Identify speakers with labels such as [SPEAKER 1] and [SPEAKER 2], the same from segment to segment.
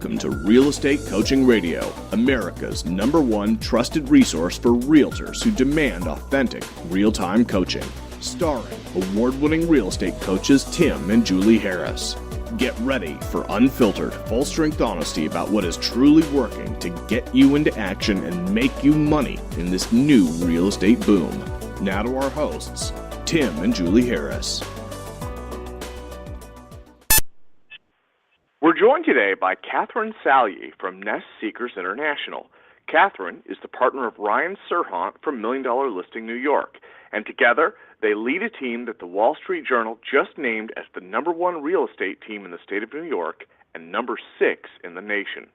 [SPEAKER 1] Welcome to Real Estate Coaching Radio, America's #1 trusted resource for realtors who demand authentic, real-time coaching. Starring award-winning real estate coaches Tim and Julie Harris. Get ready for unfiltered, full-strength honesty about what is truly working to get you into action and make you money in this new real estate boom. Now to our hosts, Tim and Julie Harris.
[SPEAKER 2] We're joined today by Katherine Salyi from Nest Seekers International. Katherine is the partner of Ryan Serhant from $1 Million Listing New York, and together they lead a team that the Wall Street Journal just named as the #1 real estate team in the state of New York and #6 in the nation.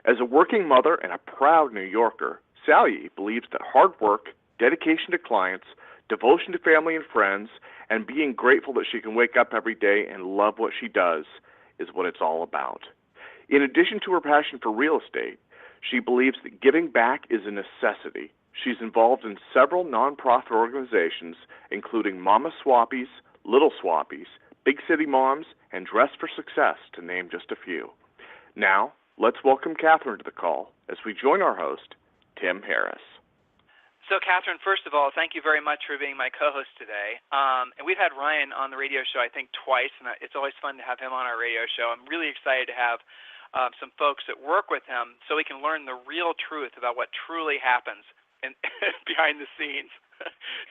[SPEAKER 2] As a working mother and a proud New Yorker, Salyi believes that hard work, dedication to clients, devotion to family and friends, and being grateful that she can wake up every day and love what she does is what it's all about. In addition to her passion for real estate, she believes that giving back is a necessity. She's involved in several nonprofit organizations, including Mama Swappies, Little Swappies, Big City Moms, and Dress for Success, to name just a few. Now, let's welcome Katherine to the call as we join our host, Tim Harris.
[SPEAKER 3] So, Katherine, first of all, thank you very much for being my co-host today. And we've had Ryan on the radio show, I think, twice, and it's always fun to have him on our radio show. I'm really excited to have some folks that work with him so we can learn the real truth about what truly happens behind the scenes.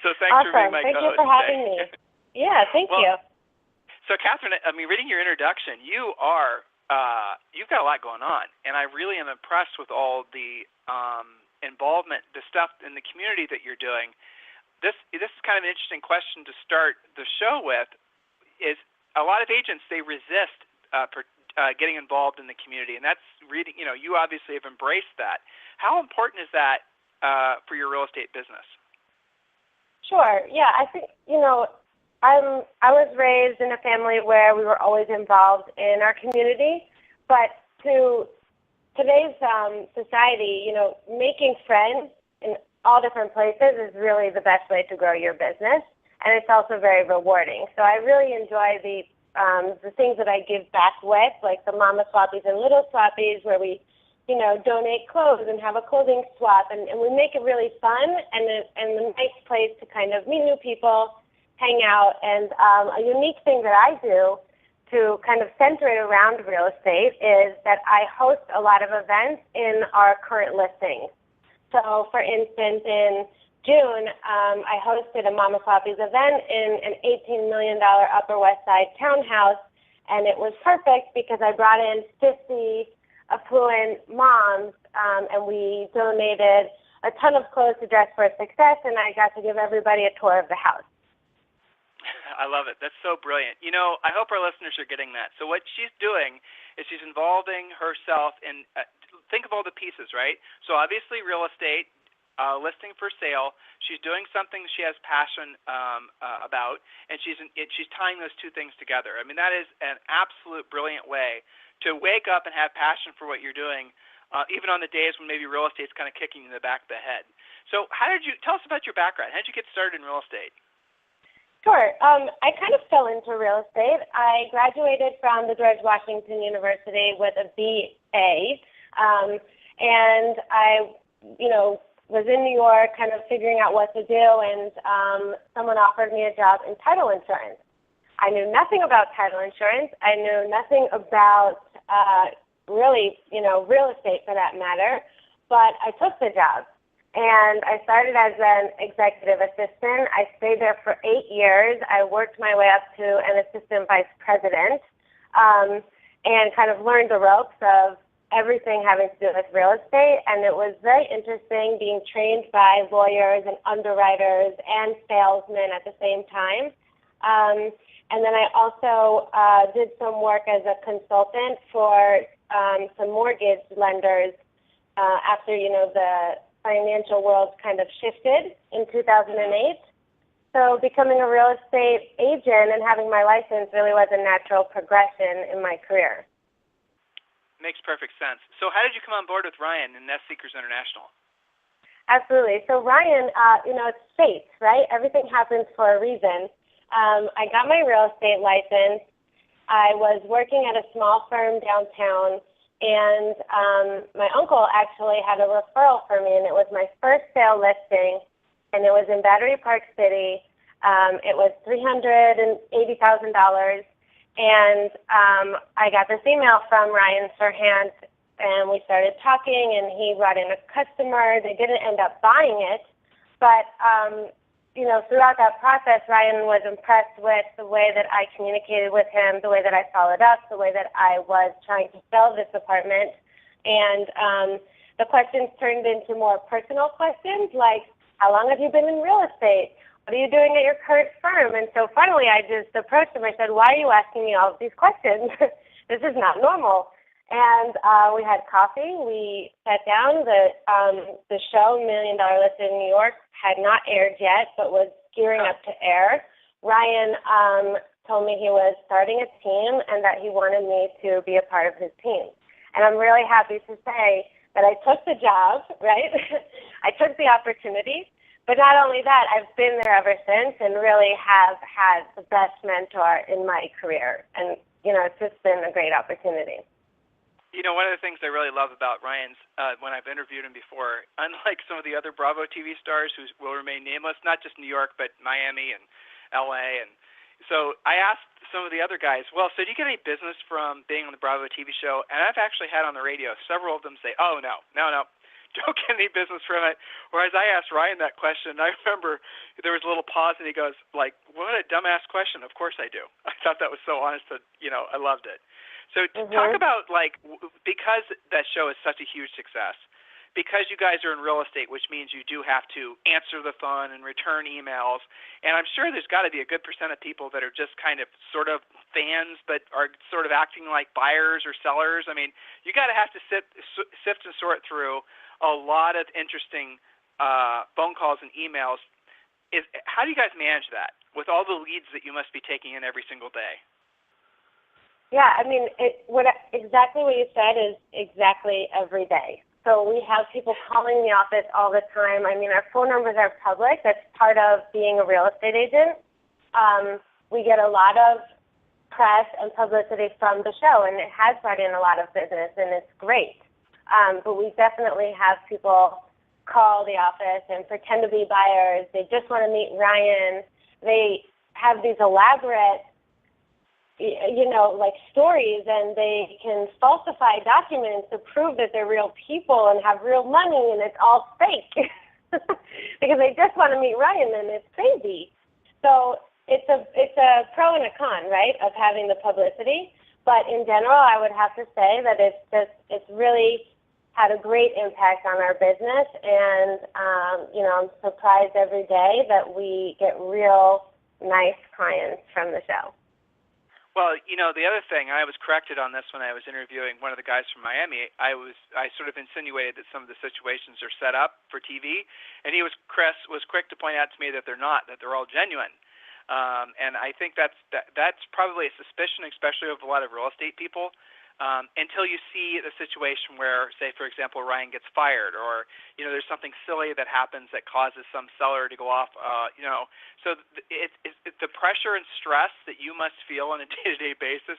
[SPEAKER 3] So thanks for being my co-host.
[SPEAKER 4] Thank you for having me. Yeah, thank you.
[SPEAKER 3] So, Katherine, I mean, reading your introduction, you've got a lot going on, and I really am impressed with all the involvement, the stuff in the community that you're doing. This is kind of an interesting question to start the show with. Is a lot of agents, they resist getting involved in the community, and that's really, you obviously have embraced that. How important is that for your real estate business?
[SPEAKER 4] Sure. Yeah, I think I was raised in a family where we were always involved in our community, but to today's society, making friends in all different places is really the best way to grow your business, and it's also very rewarding. So I really enjoy the things that I give back with, like the Mama Swappies and Little Swappies, where we, donate clothes and have a clothing swap, and we make it really fun and a nice place to kind of meet new people, hang out, and a unique thing that I do to kind of center it around real estate is that I host a lot of events in our current listings. So, for instance, in June, I hosted a Mama Swappies event in an $18 million Upper West Side townhouse, and it was perfect because I brought in 50 affluent moms, and we donated a ton of clothes to Dress for Success, and I got to give everybody a tour of the house.
[SPEAKER 3] I love it. That's so brilliant. I hope our listeners are getting that. So what she's doing is she's involving herself in, think of all the pieces, right? So obviously real estate, listing for sale. She's doing something she has passion about, and she's tying those two things together. I mean, that is an absolute brilliant way to wake up and have passion for what you're doing, even on the days when maybe real estate's kind of kicking you in the back of the head. So tell us about your background. How did you get started in real estate?
[SPEAKER 4] Sure. I kind of fell into real estate. I graduated from the George Washington University with a BA, and I, was in New York kind of figuring out what to do, and someone offered me a job in title insurance. I knew nothing about title insurance. I knew nothing about really, real estate for that matter, but I took the job. And I started as an executive assistant. I stayed there for 8 years. I worked my way up to an assistant vice president and kind of learned the ropes of everything having to do with real estate. And it was very interesting being trained by lawyers and underwriters and salesmen at the same time. And then I also did some work as a consultant for some mortgage lenders after, the financial world kind of shifted in 2008. So becoming a real estate agent and having my license really was a natural progression in my career.
[SPEAKER 3] Makes perfect sense. So how did you come on board with Ryan in Nest Seekers International?
[SPEAKER 4] Absolutely. So Ryan, it's fate, right? Everything happens for a reason. I got my real estate license. I was working at a small firm downtown, And my uncle actually had a referral for me, and it was my first sale listing, and it was in Battery Park City. It was $380,000, and I got this email from Ryan Serhant, and we started talking, and he brought in a customer. They didn't end up buying it, but throughout that process, Ryan was impressed with the way that I communicated with him, the way that I followed up, the way that I was trying to sell this apartment. And the questions turned into more personal questions, like, how long have you been in real estate? What are you doing at your current firm? And so finally, I just approached him. I said, why are you asking me all of these questions? This is not normal. And we had coffee. We sat down. The show, $1 Million Listed in New York, had not aired yet, but was gearing up to air. Ryan told me he was starting a team and that he wanted me to be a part of his team. And I'm really happy to say that I took the job, right? I took the opportunity. But not only that, I've been there ever since and really have had the best mentor in my career. And, it's just been a great opportunity.
[SPEAKER 3] One of the things I really love about Ryan's, when I've interviewed him before, unlike some of the other Bravo TV stars who will remain nameless, not just New York, but Miami and LA. And so I asked some of the other guys, well, so do you get any business from being on the Bravo TV show? And I've actually had on the radio several of them say, oh, no, don't get any business from it. Whereas I asked Ryan that question, and I remember there was a little pause, and he goes, like, what a dumbass question. Of course I do. I thought that was so honest that, I loved it. So talk about, because that show is such a huge success, because you guys are in real estate, which means you do have to answer the phone and return emails, and I'm sure there's got to be a good percent of people that are just kind of sort of fans but are sort of acting like buyers or sellers. I mean, you got to have to sift and sort through a lot of interesting phone calls and emails. How do you guys manage that with all the leads that you must be taking in every single day?
[SPEAKER 4] Yeah, I mean, exactly what you said is exactly every day. So we have people calling the office all the time. I mean, our phone numbers are public. That's part of being a real estate agent. We get a lot of press and publicity from the show, and it has brought in a lot of business, and it's great. But we definitely have people call the office and pretend to be buyers. They just want to meet Ryan. They have these elaborate stories, and they can falsify documents to prove that they're real people and have real money, and it's all fake because they just want to meet Ryan, and it's crazy. So it's a pro and a con, right, of having the publicity. But in general, I would have to say that it's really had a great impact on our business, and I'm surprised every day that we get real nice clients from the show.
[SPEAKER 3] Well, the other thing, I was corrected on this when I was interviewing one of the guys from Miami. I sort of insinuated that some of the situations are set up for TV, and Chris was quick to point out to me that they're not, that they're all genuine. And I think that's probably a suspicion, especially of a lot of real estate people, until you see the situation where, say, for example, Ryan gets fired, or there's something silly that happens that causes some seller to go off. So it's the pressure and stress that you must feel on a day-to-day basis.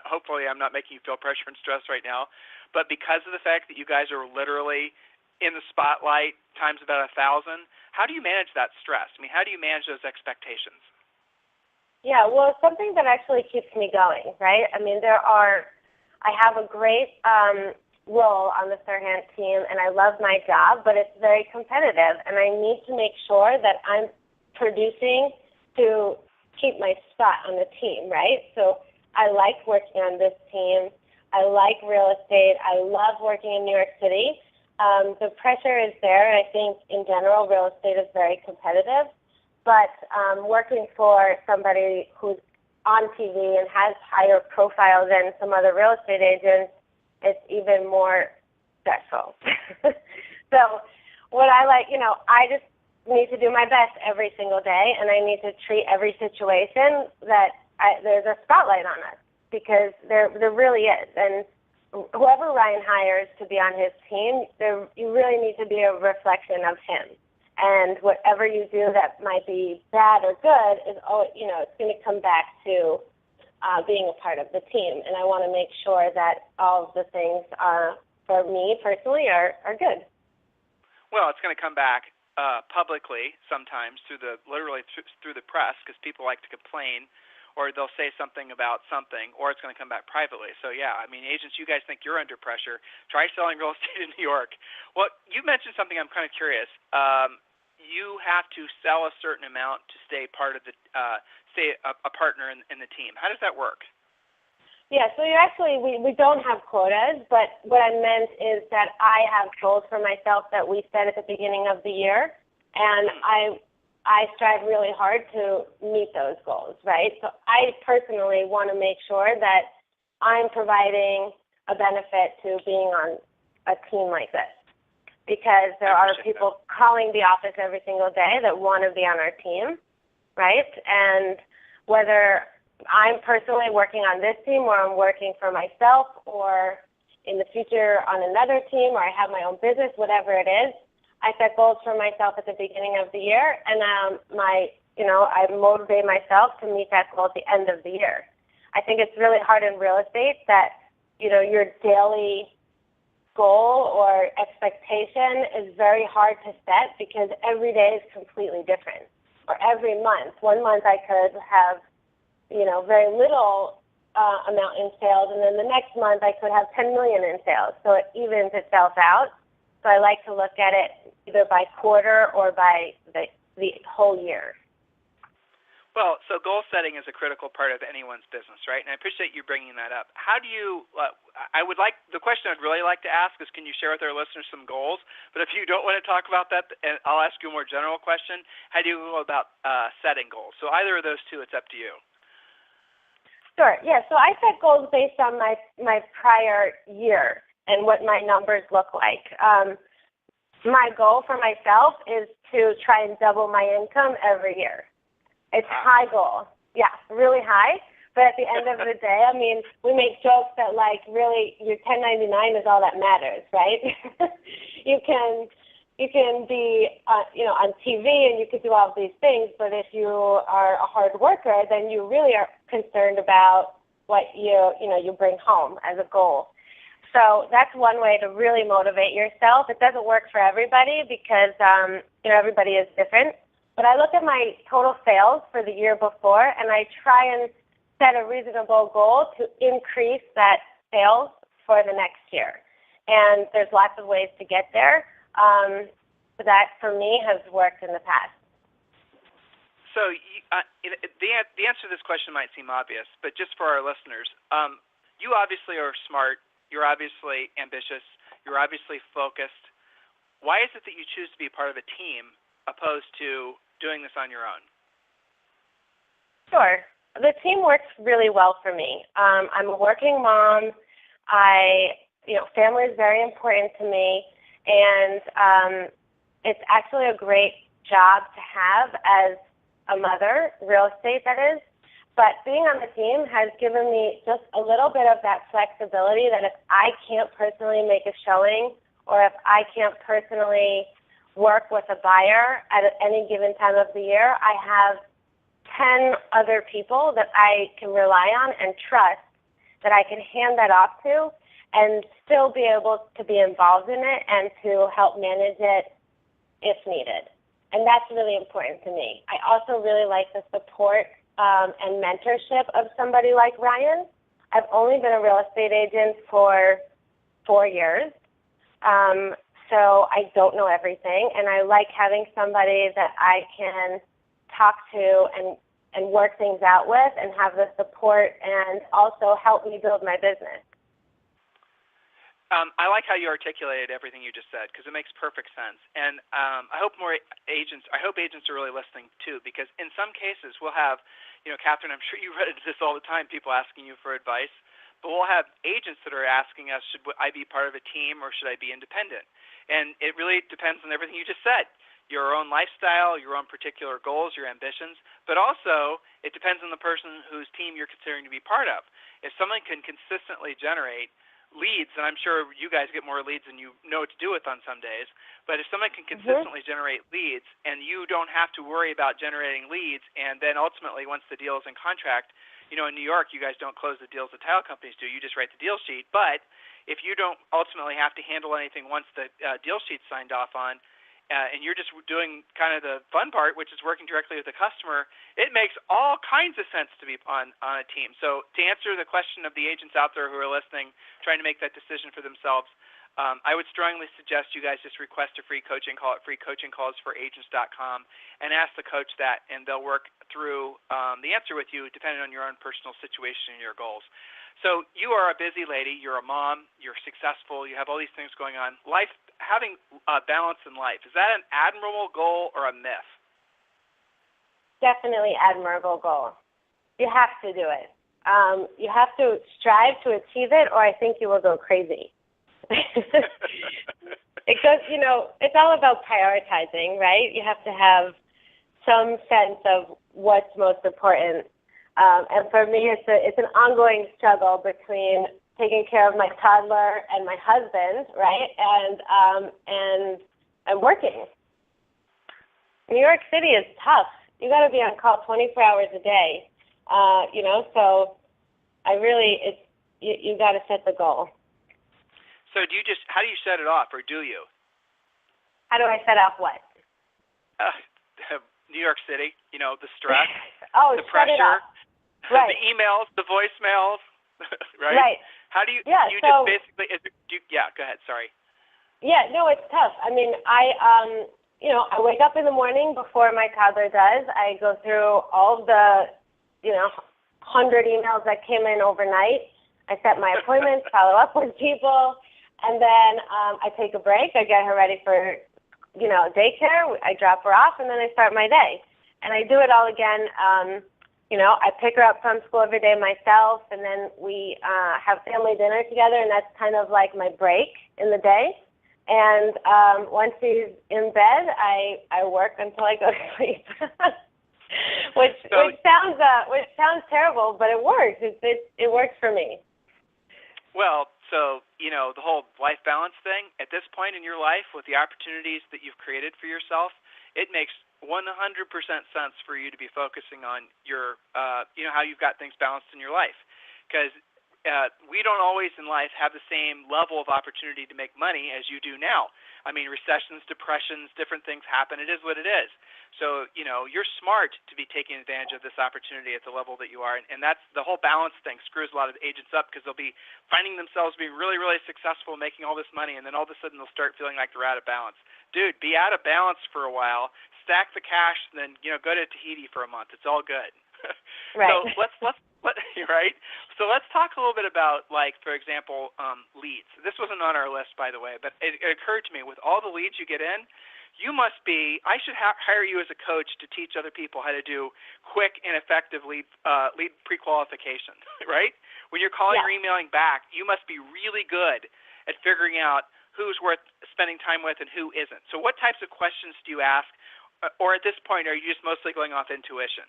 [SPEAKER 3] Hopefully, I'm not making you feel pressure and stress right now, but because of the fact that you guys are literally in the spotlight times about 1,000, how do you manage that stress? I mean, how do you manage those expectations?
[SPEAKER 4] Yeah, well, it's something that actually keeps me going, right? I mean, I have a great role on the Serhant team, and I love my job, but it's very competitive, and I need to make sure that I'm producing to keep my spot on the team, right? So I like working on this team. I like real estate. I love working in New York City. The pressure is there. I think, in general, real estate is very competitive, but working for somebody who's on TV and has higher profile than some other real estate agents, it's even more stressful. So what I like, I just need to do my best every single day, and I need to treat every situation that there's a spotlight on us, because there really is. And whoever Ryan hires to be on his team, you really need to be a reflection of him. And whatever you do that might be bad or good is, it's going to come back to being a part of the team. And I want to make sure that all of the things for me personally are good.
[SPEAKER 3] Well, it's going to come back publicly sometimes literally through the press, because people like to complain, or they'll say something about something, or it's going to come back privately. So yeah, I mean, agents, you guys think you're under pressure. Try selling real estate in New York. Well, you mentioned something I'm kind of curious. You have to sell a certain amount to stay part of the stay a partner in the team. How does that work?
[SPEAKER 4] Yeah, so we don't have quotas, but what I meant is that I have goals for myself that we set at the beginning of the year, and I strive really hard to meet those goals, right? So I personally want to make sure that I'm providing a benefit to being on a team like this, because there are people calling the office every single day that want to be on our team, right? And whether I'm personally working on this team, or I'm working for myself, or in the future on another team, or I have my own business, whatever it is, I set goals for myself at the beginning of the year, and I motivate myself to meet that goal at the end of the year. I think it's really hard in real estate that, your daily goal or expectation is very hard to set, because every day is completely different. Or every month. 1 month I could have very little amount in sales, and then the next month I could have 10 million in sales. So it evens itself out. So I like to look at it either by quarter or by the whole year.
[SPEAKER 3] Well, so goal setting is a critical part of anyone's business, right? And I appreciate you bringing that up. How do you, the question I'd really like to ask is, can you share with our listeners some goals? But if you don't want to talk about that, and I'll ask you a more general question, how do you go about setting goals? So either of those two, it's up to you.
[SPEAKER 4] Sure. Yeah. So I set goals based on my prior year and what my numbers look like. My goal for myself is to try and double my income every year. It's a high goal. Yeah, really high. But at the end of the day, I mean, we make jokes that really your 1099 is all that matters, right? You can be on TV and you can do all of these things, but if you are a hard worker, then you really are concerned about what you bring home as a goal. So that's one way to really motivate yourself. It doesn't work for everybody, because everybody is different. But I look at my total sales for the year before, and I try and set a reasonable goal to increase that sales for the next year. And there's lots of ways to get there. That, for me, has worked in the past.
[SPEAKER 3] So the answer to this question might seem obvious, but just for our listeners, you obviously are smart. You're obviously ambitious. You're obviously focused. Why is it that you choose to be part of a team opposed to doing this on your own?
[SPEAKER 4] Sure. The team works really well for me. I'm a working mom. Family is very important to me, and it's actually a great job to have as a mother, real estate that is. But being on the team has given me just a little bit of that flexibility that if I can't personally make a showing, or if I can't personally work with a buyer at any given time of the year, I have 10 other people that I can rely on and trust that I can hand that off to and still be able to be involved in it and to help manage it if needed. And that's really important to me. I also really like the support and mentorship of somebody like Ryan. I've only been a real estate agent for 4 years. So I don't know everything, and I like having somebody that I can talk to and work things out with and have the support and also help me build my business.
[SPEAKER 3] I like how you articulated everything you just said, because it makes perfect sense. And I hope agents are really listening too, because in some cases we'll have, Katherine, I'm sure you run into this all the time, people asking you for advice, but we'll have agents that are asking us, should I be part of a team or should I be independent? And it really depends on everything you just said, your own lifestyle, your own particular goals, your ambitions, but also it depends on the person whose team you're considering to be part of. If someone can consistently generate leads, and I'm sure you guys get more leads than you know what to do with on some days, but if someone can consistently generate leads and you don't have to worry about generating leads, and then ultimately once the deal is in contract, in New York you guys don't close the deals the title companies do, you just write the deal sheet, but if you don't ultimately have to handle anything once the deal sheet's signed off on, and you're just doing kind of the fun part, which is working directly with the customer, it makes all kinds of sense to be on a team. So to answer the question of the agents out there who are listening, trying to make that decision for themselves, I would strongly suggest you guys just request a free coaching call at freecoachingcallsforagents.com and ask the coach that, and they'll work through the answer with you depending on your own personal situation and your goals. So you are a busy lady. You're a mom. You're successful. You have all these things going on. Having balance in life, is that an admirable goal or a myth?
[SPEAKER 4] Definitely admirable goal. You have to do it. You have to strive to achieve it, or I think you will go crazy. It goes, it's all about prioritizing, right? You have to have some sense of what's most important. And for me, it's an ongoing struggle between taking care of my toddler and my husband, right? And working. New York City is tough. You got to be on call 24 hours a day, So you got to set the goal.
[SPEAKER 3] So how do you set it off, or do you?
[SPEAKER 4] How do I set off what?
[SPEAKER 3] New York City, the stress, the
[SPEAKER 4] set
[SPEAKER 3] pressure,
[SPEAKER 4] it off. Right.
[SPEAKER 3] The emails, the voicemails, right?
[SPEAKER 4] Right.
[SPEAKER 3] How do you?
[SPEAKER 4] Yeah.
[SPEAKER 3] You
[SPEAKER 4] so,
[SPEAKER 3] just basically. Go ahead. Sorry.
[SPEAKER 4] Yeah. No, it's tough. I mean, I wake up in the morning before my toddler does. I go through all the, 100 emails that came in overnight. I set my appointments, follow up with people, and then I take a break. I get her ready for, daycare. I drop her off, and then I start my day. And I do it all again. I pick her up from school every day myself, and then we have family dinner together, and that's kind of like my break in the day. And once she's in bed, I work until I go to sleep, which sounds terrible, but it works. It works for me.
[SPEAKER 3] Well, so the whole life balance thing at this point in your life, with the opportunities that you've created for yourself, it makes 100% sense for you to be focusing on your, how you've got things balanced in your life, because we don't always in life have the same level of opportunity to make money as you do now. I mean, recessions, depressions, different things happen. It is what it is. So, you're smart to be taking advantage of this opportunity at the level that you are. And that's the whole balance thing screws a lot of agents up, because they'll be finding themselves being really, really successful, making all this money, and then all of a sudden they'll start feeling like they're out of balance. Dude, be out of balance for a while, stack the cash, and then, go to Tahiti for a month. It's all good.
[SPEAKER 4] Right.
[SPEAKER 3] So let's right? So let's talk a little bit about, like, for example, leads. This wasn't on our list, by the way, but it occurred to me, with all the leads you get in, I should hire you as a coach to teach other people how to do quick and effective lead pre-qualification, right? When you're calling or emailing back, you must be really good at figuring out who's worth spending time with and who isn't. So what types of questions do you ask, or at this point, are you just mostly going off intuition?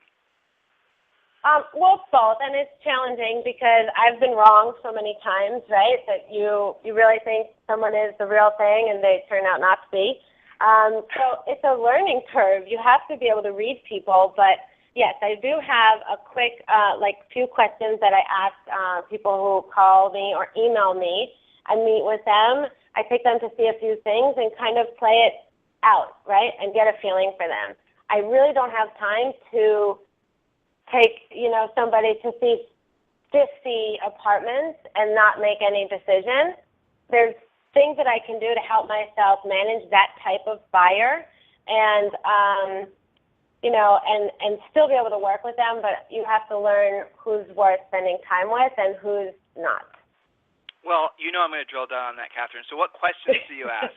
[SPEAKER 4] Well, it's both, and it's challenging because I've been wrong so many times, right, that you really think someone is the real thing and they turn out not to be. So it's a learning curve. You have to be able to read people, but yes, I do have a quick, few questions that I ask people who call me or email me. I meet with them. I take them to see a few things and kind of play it out, right, and get a feeling for them. I really don't have time to take, somebody to see 50 apartments and not make any decision. There's things that I can do to help myself manage that type of buyer and, and still be able to work with them, but you have to learn who's worth spending time with and who's not.
[SPEAKER 3] Well, I'm going to drill down on that, Katherine. So what questions do you ask?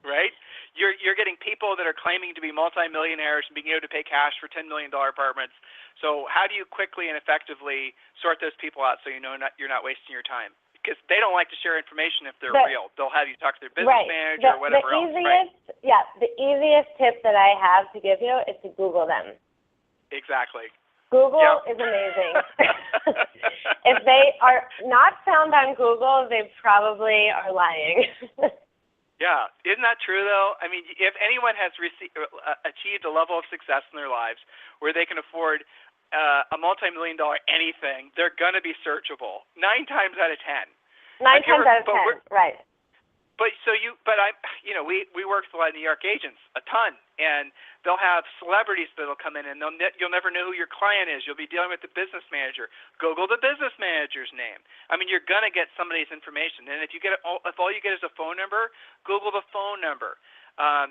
[SPEAKER 3] Right? You're getting people that are claiming to be multimillionaires and being able to pay cash for $10 million apartments. So how do you quickly and effectively sort those people out so you're not wasting your time? Because they don't like to share information if they're real. They'll have you talk to their business manager or whatever else.
[SPEAKER 4] The easiest tip that I have to give you is to Google them.
[SPEAKER 3] Exactly.
[SPEAKER 4] Google is amazing. If they are not found on Google, they probably are lying.
[SPEAKER 3] Yeah, isn't that true though? I mean, if anyone has achieved a level of success in their lives where they can afford a multi-million-dollar anything, they're gonna be searchable 9 times out of 10.
[SPEAKER 4] 9 times out of 10, right?
[SPEAKER 3] But we work with a lot of New York agents, a ton, and they'll have celebrities that'll come in, and you'll never know who your client is. You'll be dealing with the business manager. Google the business manager's name. I mean, you're gonna get somebody's information, and if all you get is a phone number, Google the phone number.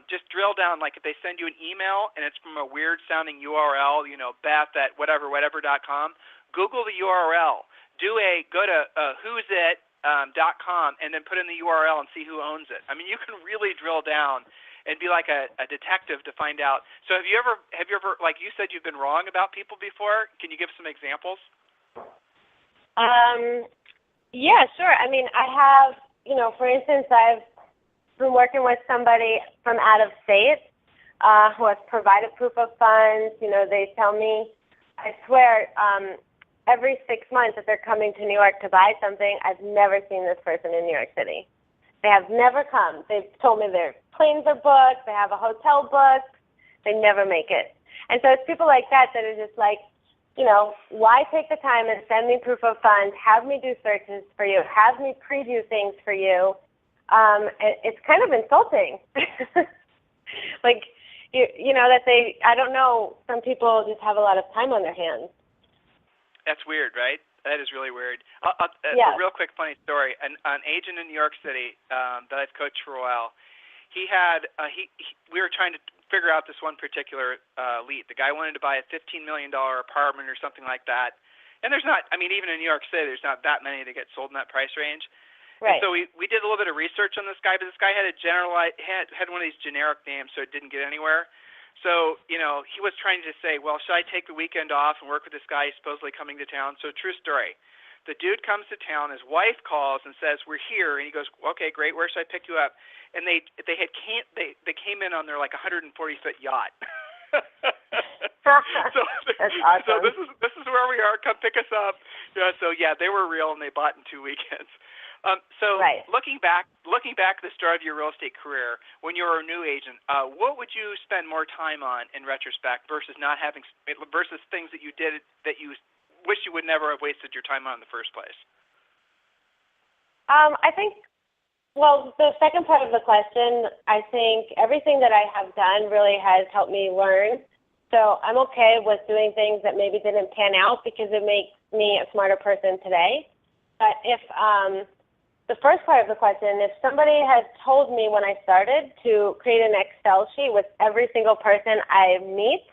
[SPEAKER 3] Just drill down, like if they send you an email and it's from a weird-sounding URL, Beth@whatever.com. Google the URL. Go to who'sit.com and then put in the URL and see who owns it. I mean, you can really drill down and be like a detective to find out. So have you ever, like you said, you've been wrong about people before? Can you give some examples?
[SPEAKER 4] Yeah, sure. I mean, I have, for instance, I've been working with somebody from out of state who has provided proof of funds. They tell me, I swear, every 6 months that they're coming to New York to buy something. I've never seen this person in New York City. They have never come. They've told me their planes are booked, they have a hotel booked, they never make it. And so it's people like that that are just like, why take the time and send me proof of funds, have me do searches for you, have me preview things for you? It's kind of insulting. Like, that I don't know, some people just have a lot of time on their hands. That's
[SPEAKER 3] weird, right? That is really weird.
[SPEAKER 4] Yeah.
[SPEAKER 3] A real quick funny story. An agent in New York City that I've coached for a while, he had we were trying to figure out this one particular lead. The guy wanted to buy a $15 million apartment or something like that. And there's not, even in New York City, there's not that many that get sold in that price range.
[SPEAKER 4] Right.
[SPEAKER 3] And so we did a little bit of research on this guy, but this guy had had one of these generic names, so it didn't get anywhere. So, he was trying to say, well, should I take the weekend off and work with this guy supposedly coming to town? So, true story. The dude comes to town, his wife calls and says, we're here. And he goes, okay, great, where should I pick you up? And they came in on their 140-foot yacht. So
[SPEAKER 4] that's awesome.
[SPEAKER 3] So this is where we are. Come pick us up. So yeah, they were real and they bought in 2 weekends.
[SPEAKER 4] Right.
[SPEAKER 3] Looking back at the start of your real estate career, when you were a new agent, what would you spend more time on in retrospect versus things that you did that you wish you would never have wasted your time on in the first place?
[SPEAKER 4] I think, the second part of the question, I think everything that I have done really has helped me learn. So I'm okay with doing things that maybe didn't pan out because it makes me a smarter person today. But if the first part of the question, if somebody has told me when I started to create an Excel sheet with every single person I meet,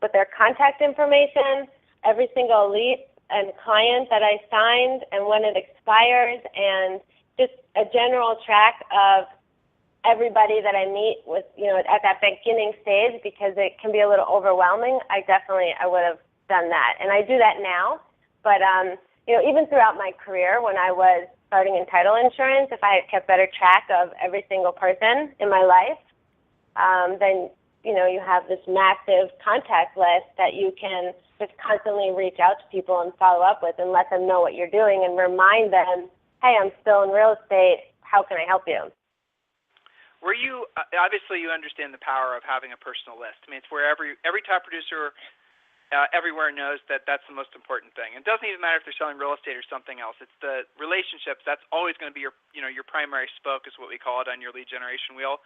[SPEAKER 4] with their contact information, every single lead and client that I signed and when it expires, and just a general track of everybody that I meet with, at that beginning stage, because it can be a little overwhelming, I would have done that. And I do that now. But, even throughout my career when I was starting in title insurance, if I had kept better track of every single person in my life, then, you have this massive contact list that you can just constantly reach out to people and follow up with and let them know what you're doing and remind them, hey, I'm still in real estate. How can I help you?
[SPEAKER 3] Were you, obviously you understand the power of having a personal list. It's where every top producer everywhere knows that that's the most important thing. It doesn't even matter if they're selling real estate or something else. It's the relationships. That's always going to be your primary spoke, is what we call it on your lead generation wheel.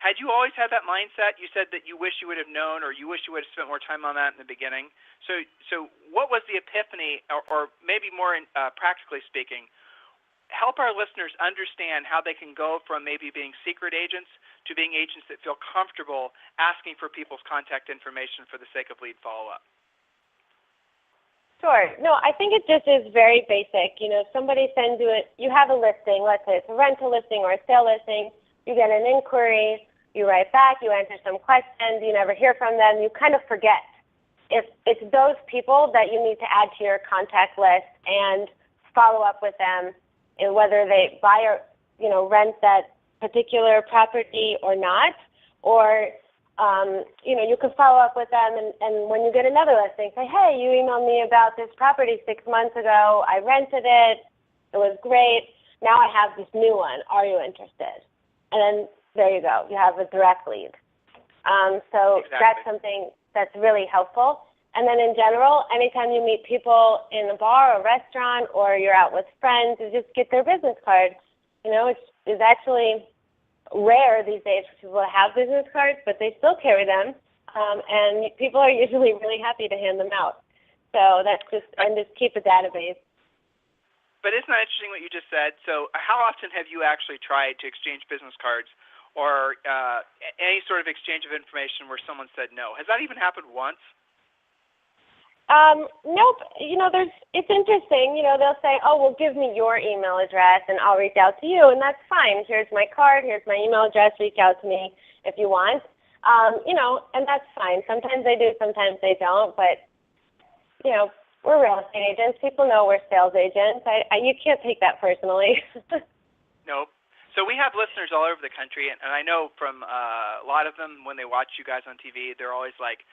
[SPEAKER 3] Had you always had that mindset? You said that you wish you would have known, or you wish you would have spent more time on that in the beginning. So what was the epiphany, or maybe more practically speaking, help our listeners understand how they can go from maybe being secret agents to being agents that feel comfortable asking for people's contact information for the sake of lead follow-up?
[SPEAKER 4] Sure. No, I think it just is very basic. Somebody sends you you have a listing, let's say it's a rental listing or a sale listing, you get an inquiry, you write back, you answer some questions, you never hear from them, you kind of forget. It's those people that you need to add to your contact list and follow up with them, and whether they buy or rent that particular property or not, or You can follow up with them, and when you get another listing, say, hey, you emailed me about this property 6 months ago. I rented it. It was great. Now I have this new one. Are you interested? And then there you go. You have a direct lead. So
[SPEAKER 3] exactly.
[SPEAKER 4] That's something that's really helpful. And then in general, anytime you meet people in a bar or restaurant or you're out with friends, you just get their business card. It's actually rare these days for people to have business cards, but they still carry them, and people are usually really happy to hand them out. So just keep a database.
[SPEAKER 3] But isn't that interesting what you just said? So how often have you actually tried to exchange business cards or any sort of exchange of information where someone said no? Has that even happened once?
[SPEAKER 4] Nope. It's interesting. They'll say, oh, well, give me your email address and I'll reach out to you, and that's fine. Here's my card. Here's my email address. Reach out to me if you want. And that's fine. Sometimes they do, sometimes they don't, but, we're real estate agents. People know we're sales agents. You can't take that personally.
[SPEAKER 3] Nope. So we have listeners all over the country, and I know from a lot of them, when they watch you guys on TV, they're always like,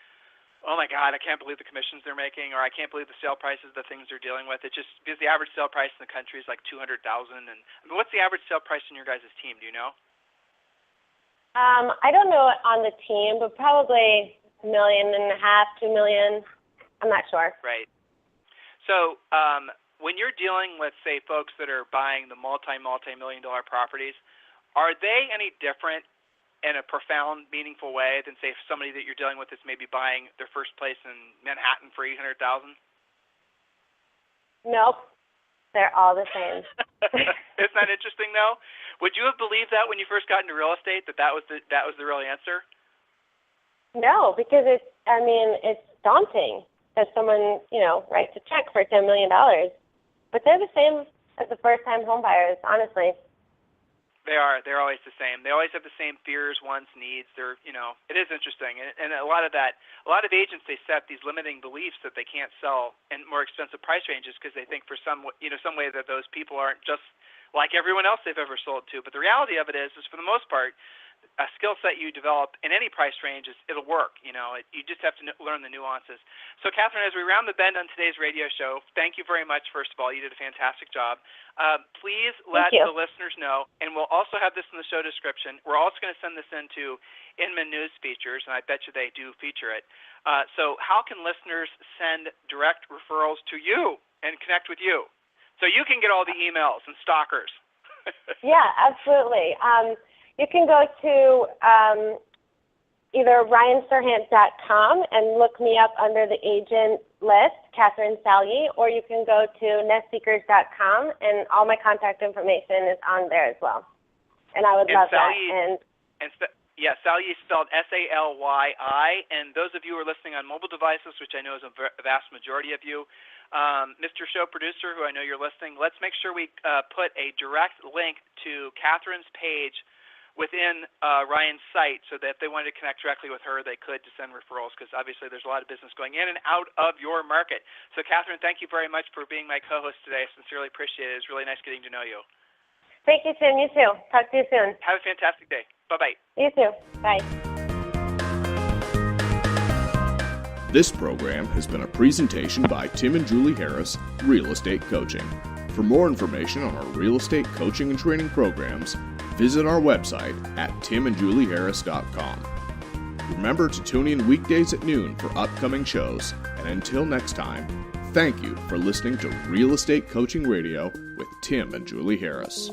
[SPEAKER 3] oh my God, I can't believe the commissions they're making, or I can't believe the sale prices, the things they're dealing with. It's just because the average sale price in the country is like $200,000. And what's the average sale price in your guys' team? Do you know?
[SPEAKER 4] I don't know on the team, but probably $1.5 million, $2 million. I'm not sure.
[SPEAKER 3] Right. So when you're dealing with, say, folks that are buying the multi-million-dollar properties, are they any different in a profound, meaningful way than, say, somebody that you're dealing with is maybe buying their first place in Manhattan for $800,000?
[SPEAKER 4] Nope. They're all the same.
[SPEAKER 3] Isn't that interesting, though? Would you have believed that when you first got into real estate, that was the real answer? No, because it's daunting that someone, writes a check for $10 million. But they're the same as the first-time home buyers, honestly. They are. They're always the same. They always have the same fears, wants, needs. It is interesting. And a lot of agents, they set these limiting beliefs that they can't sell in more expensive price ranges because they think for some way that those people aren't just like everyone else they've ever sold to. But the reality of it is for the most part, a skill set you develop in any price range it'll work. You just have to learn the nuances. So, Katherine, as we round the bend on today's radio show, thank you very much. First of all, you did a fantastic job. Please let the listeners know, and we'll also have this in the show description. We're also going to send this into Inman News Features, and I bet you they do feature it. So, how can listeners send direct referrals to you and connect with you so you can get all the emails and stalkers?
[SPEAKER 4] Yeah, absolutely. You can go to either ryanserhant.com and look me up under the agent list, Katherine Salyi, or you can go to nestseekers.com, and all my contact information is on there as well. And I would love
[SPEAKER 3] Salyi,
[SPEAKER 4] that.
[SPEAKER 3] Salyi is spelled Salyi, and those of you who are listening on mobile devices, which I know is a vast majority of you, Mr. Show Producer, who I know you're listening, let's make sure we put a direct link to Katherine's page within Ryan's site so that if they wanted to connect directly with her, they could to send referrals because obviously there's a lot of business going in and out of your market. So, Katherine, thank you very much for being my co-host today. I sincerely appreciate it. It's really nice getting to know you.
[SPEAKER 4] Thank you, Tim. You too. Talk to you soon.
[SPEAKER 3] Have a fantastic day. Bye-bye.
[SPEAKER 4] You too. Bye.
[SPEAKER 1] This program has been a presentation by Tim and Julie Harris, Real Estate Coaching. For more information on our real estate coaching and training programs, visit our website at timandjulieharris.com. Remember to tune in weekdays at noon for upcoming shows, and until next time, thank you for listening to Real Estate Coaching Radio with Tim and Julie Harris.